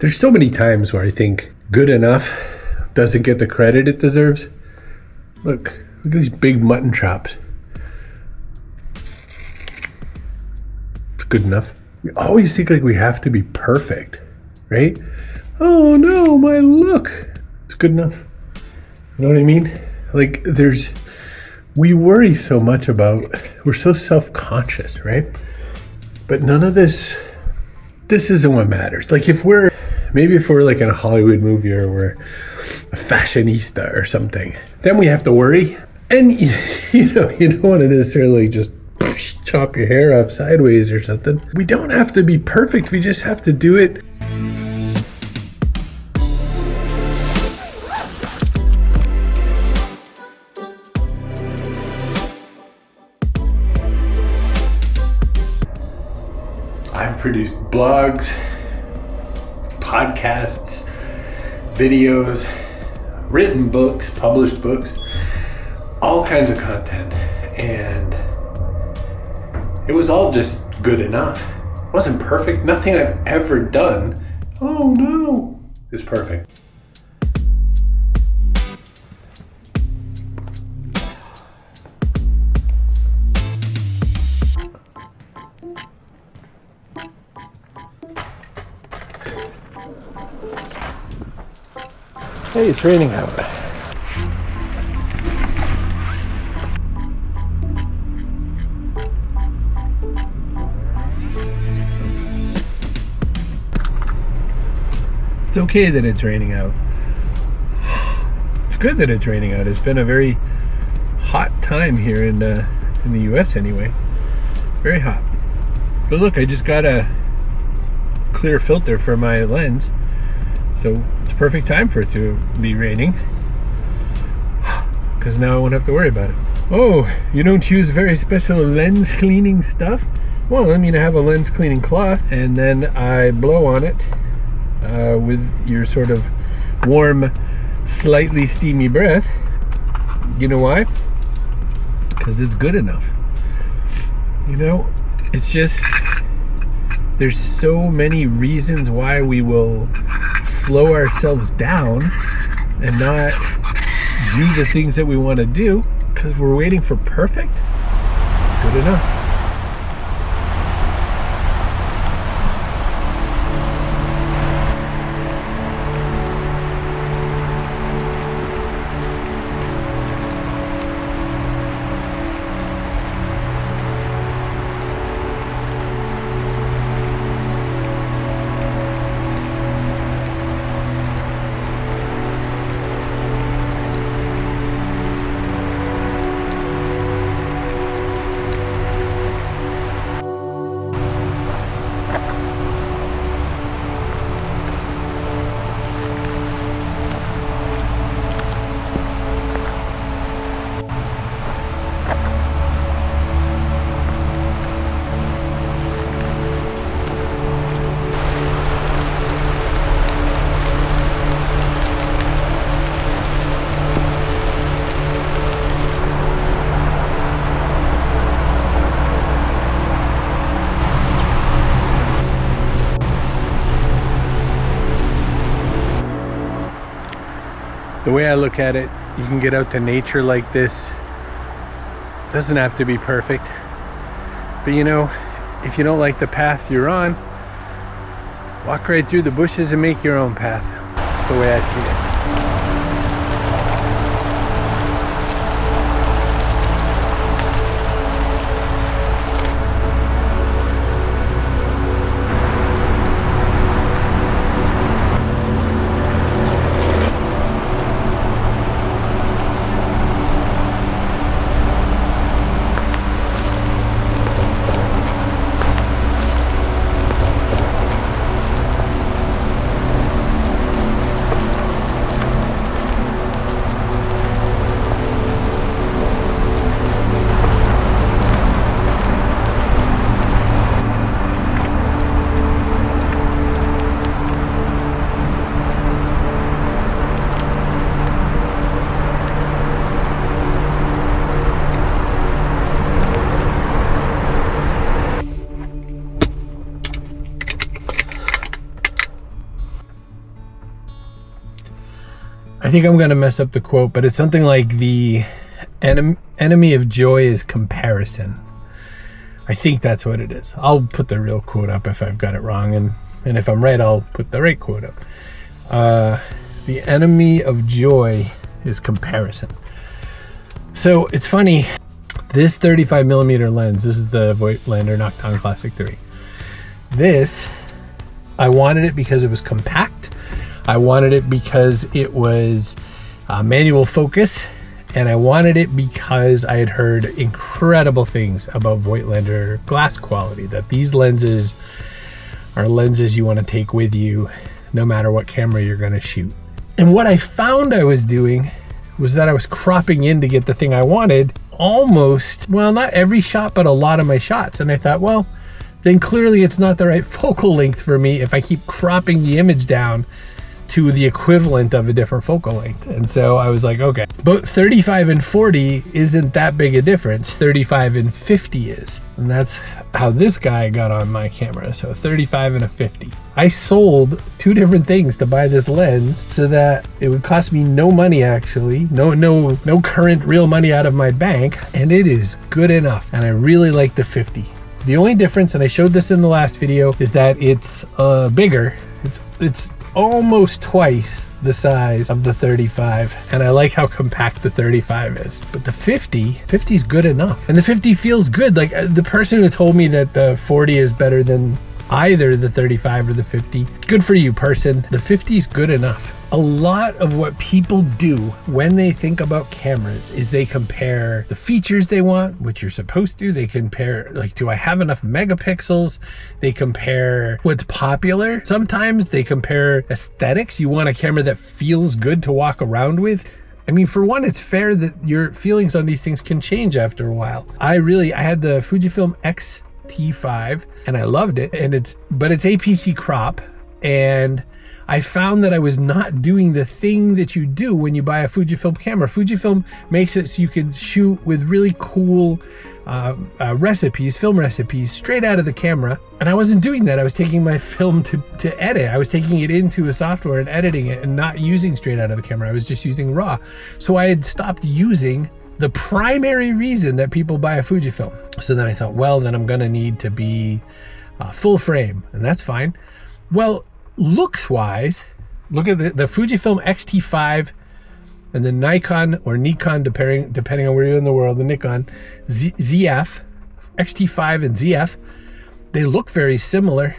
There's so many times where I think good enough doesn't get the credit it deserves. Look at these big mutton chops. It's good enough. We always think like we have to be perfect, right? Oh no, my look. It's good enough. You know what I mean? Like we worry so much about, we're so self-conscious, right? But none of this isn't what matters. Like if we're like in a Hollywood movie or we're a fashionista or something, then we have to worry. And you don't want to necessarily just chop your hair off sideways or something. We don't have to be perfect. We just have to do it. I've produced blogs, podcasts, videos, written books, published books, all kinds of content, and it was all just good enough. It wasn't perfect. Nothing I've ever done, oh no, is perfect. Hey, it's raining out. It's okay that it's raining out. It's good that it's raining out. It's been a very hot time here in the US anyway. Very hot. But look, I just got a clear filter for my lens. So it's a perfect time for it to be raining, because now I won't have to worry about it. Oh, you don't use very special lens cleaning stuff? Well, I mean, I have a lens cleaning cloth, and then I blow on it with your sort of warm, slightly steamy breath. You know why? Because it's good enough. You know, it's just, there's so many reasons why we will slow ourselves down and not do the things that we want to do because we're waiting for perfect. Good enough. The way I look at it, you can get out to nature like this. It doesn't have to be perfect. But you know, if you don't like the path you're on, walk right through the bushes and make your own path. That's the way I see it. I think I'm gonna mess up the quote, but it's something like the enemy of joy is comparison. I think that's what it is. I'll put the real quote up if I've got it wrong, and if I'm right, I'll put the right quote up. The enemy of joy is comparison. So it's funny, this 35mm lens, this is the Voigtländer Nokton Classic 3. This, I wanted it because it was compact. I wanted it because it was manual focus, and I wanted it because I had heard incredible things about Voigtländer glass quality, that these lenses are lenses you want to take with you no matter what camera you're going to shoot. And what I found I was doing was that I was cropping in to get the thing I wanted almost, well, not every shot, but a lot of my shots. And I thought, well, then clearly it's not the right focal length for me if I keep cropping the image down to the equivalent of a different focal length. And so I was like, okay, but 35 and 40 isn't that big a difference. 35 and 50 is. And that's how this guy got on my camera. So 35 and a 50. I sold 2 different things to buy this lens so that it would cost me no money, actually. No current real money out of my bank. And it is good enough. And I really like the 50. The only difference, and I showed this in the last video, is that it's bigger. It's almost twice the size of the 35, and I like how compact the 35 is. But the 50 is good enough, and the 50 feels good. Like the person who told me that the 40 is better than either the 35 or the 50, good for you, person. The 50 is good enough. A lot of what people do when they think about cameras is they compare the features they want, which you're supposed to. They compare, like, do I have enough megapixels? They compare what's popular. Sometimes they compare aesthetics. You want a camera that feels good to walk around with. I mean, for one, it's fair that your feelings on these things can change after a while. I had the Fujifilm X-T5 and I loved it, but it's APC crop, and I found that I was not doing the thing that you do when you buy a Fujifilm camera. Fujifilm makes it so you can shoot with really cool film recipes straight out of the camera. And I wasn't doing that. I was taking my film to edit. I was taking it into a software and editing it and not using straight out of the camera. I was just using RAW. So I had stopped using the primary reason that people buy a Fujifilm. So then I thought, well, then I'm gonna need to be full frame, and that's fine. Well, looks wise, look at the Fujifilm X-T5 and the Nikon or Nikon, depending on where you're in the world, the Nikon Zf, X-T5 and Zf, they look very similar,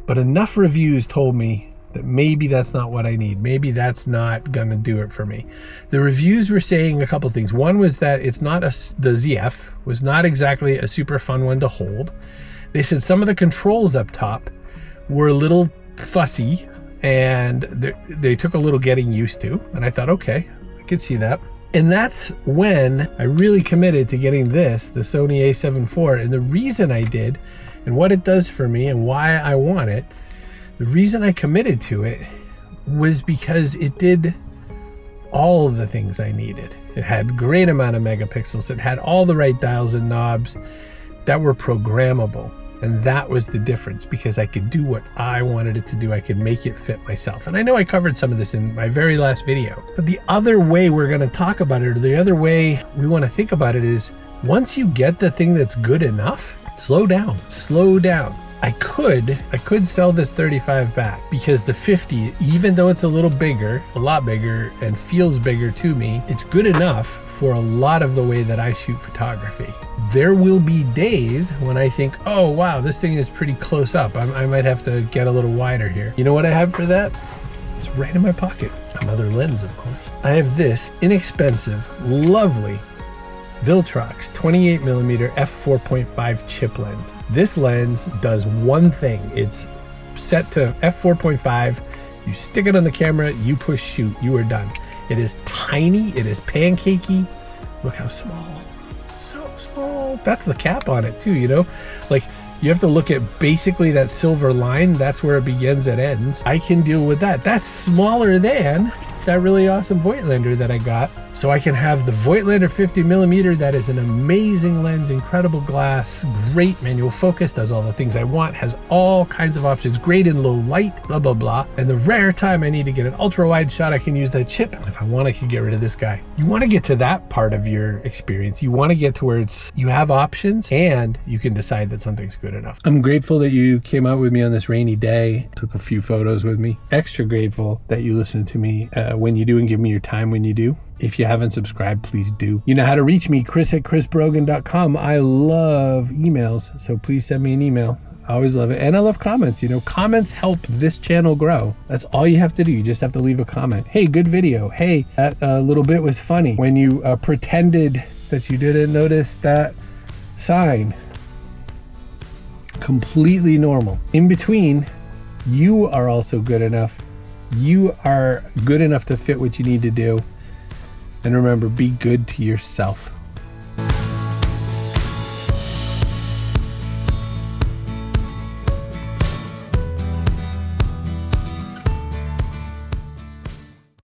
but enough reviews told me that maybe that's not what I need. Maybe that's not gonna do it for me. The reviews were saying a couple things. One was that the Zf was not exactly a super fun one to hold. They said some of the controls up top were a little fussy and they took a little getting used to. And I thought, okay, I could see that. And that's when I really committed to getting the Sony A7iv. And the reason I did, and what it does for me and why I want it, the reason I committed to it was because it did all of the things I needed. It had a great amount of megapixels. It had all the right dials and knobs that were programmable. And that was the difference, because I could do what I wanted it to do. I could make it fit myself. And I know I covered some of this in my very last video, but the other way we're going to talk about it, or the other way we want to think about it, is once you get the thing that's good enough, slow down. I could sell this 35 back, because the 50, even though it's a lot bigger and feels bigger to me, it's good enough for a lot of the way that I shoot photography. There will be days when I think, oh wow, this thing is pretty close up. I might have to get a little wider here. You know what I have for that? It's right in my pocket. Another lens, of course. I have this inexpensive, lovely Viltrox 28mm f4.5 chip lens. This lens does one thing. It's set to f4.5. You stick it on the camera, you push shoot, you are done. It is tiny, it is pancakey. Look how small, so small. That's the cap on it too, you know? Like, you have to look at basically that silver line. That's where it begins and ends. I can deal with that. That's smaller than that really awesome Voigtländer that I got, so I can have the Voigtländer 50mm. That is an amazing lens, incredible glass, great manual focus, does all the things I want, has all kinds of options, great in low light, blah, blah, blah. And the rare time I need to get an ultra wide shot, I can use that chip. And if I want, I can get rid of this guy. You want to get to that part of your experience. You want to get to where you have options and you can decide that something's good enough. I'm grateful that you came out with me on this rainy day, took a few photos with me. Extra grateful that you listen to me when you do and give me your time when you do. If you haven't subscribed, please do. You know how to reach me, chris@chrisbrogan.com. I love emails, so please send me an email. I always love it. And I love comments. You know, comments help this channel grow. That's all you have to do. You just have to leave a comment. Hey, good video. Hey, that little bit was funny. When you pretended that you didn't notice that sign. Completely normal. In between, you are also good enough. You are good enough to fit what you need to do. And remember, be good to yourself.